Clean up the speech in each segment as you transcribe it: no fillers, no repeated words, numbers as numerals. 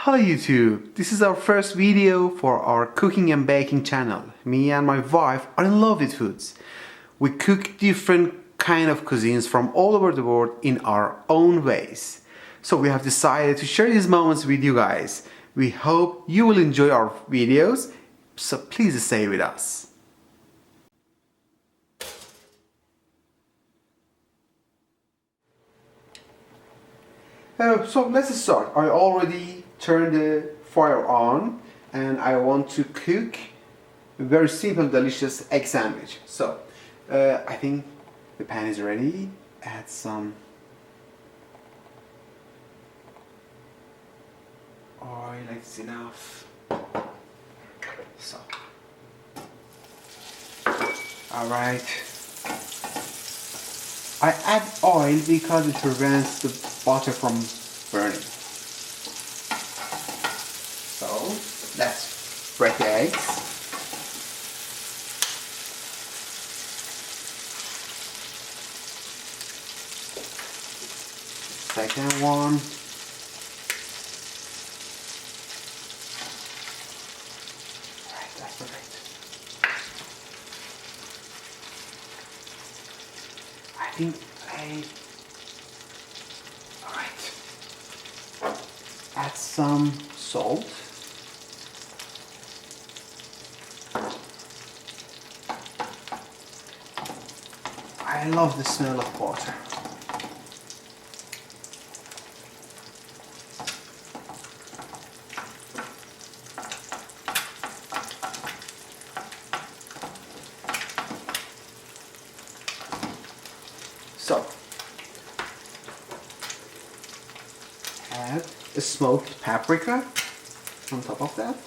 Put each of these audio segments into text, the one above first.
Hello YouTube, this is our first video for our cooking and baking channel. Me and my wife are in love with foods. We cook different kind of cuisines from all over the world in our own ways. So we have decided to share these moments with you guys. We hope you will enjoy our videos, so please stay with us. So let's start. I already turned the fire on and I want to cook a very simple, delicious egg sandwich. So I think the pan is ready. Add some oil, like it's enough. So, all right. I add oil because it prevents the butter from burning. So let's break the eggs. Second one. Right, that's perfect. I think alright. Add some salt. I love the smell of butter. So, add a smoked paprika on top of that.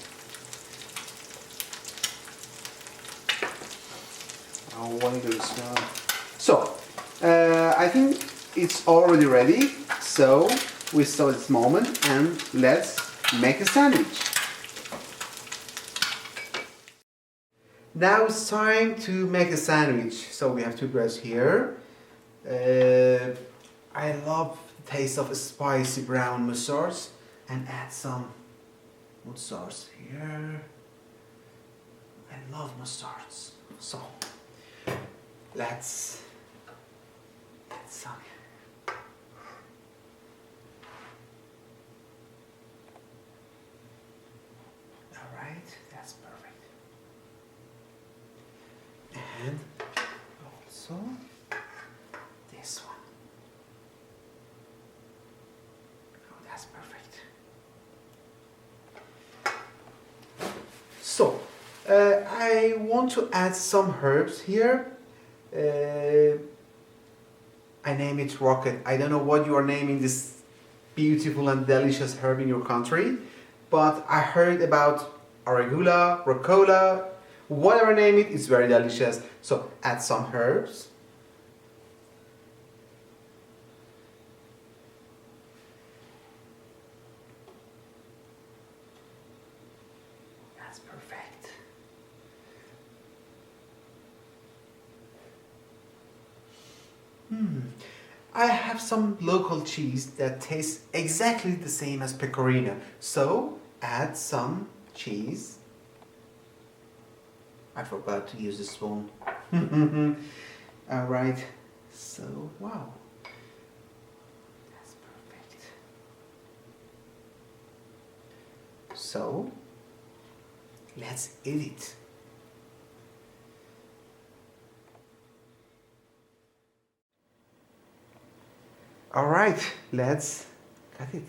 I want to smell. So, I think it's already ready. So, we stop this moment and let's make a sandwich. Now it's time to make a sandwich. So we have two breads here. I love the taste of a spicy brown mustards and add some mustards here. I love mustards. So let's add some. Alright, that's perfect. And also this one. Oh, that's perfect. So, I want to add some herbs here. I name it roquette. I don't know what you are naming this beautiful and delicious herb in your country, but I heard about Arugula, ricotta, whatever name it, it's very delicious. So add some herbs. That's perfect. I have some local cheese that tastes exactly the same as Pecorino. So add some cheese. I forgot to use the spoon. Alright, so wow. That's perfect. So let's eat it. Alright, let's cut it.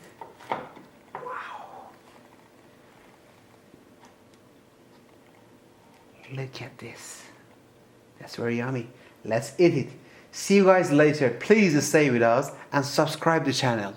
Wow. Look at this. That's very yummy. Let's eat it. See you guys later. Please stay with us and subscribe the channel.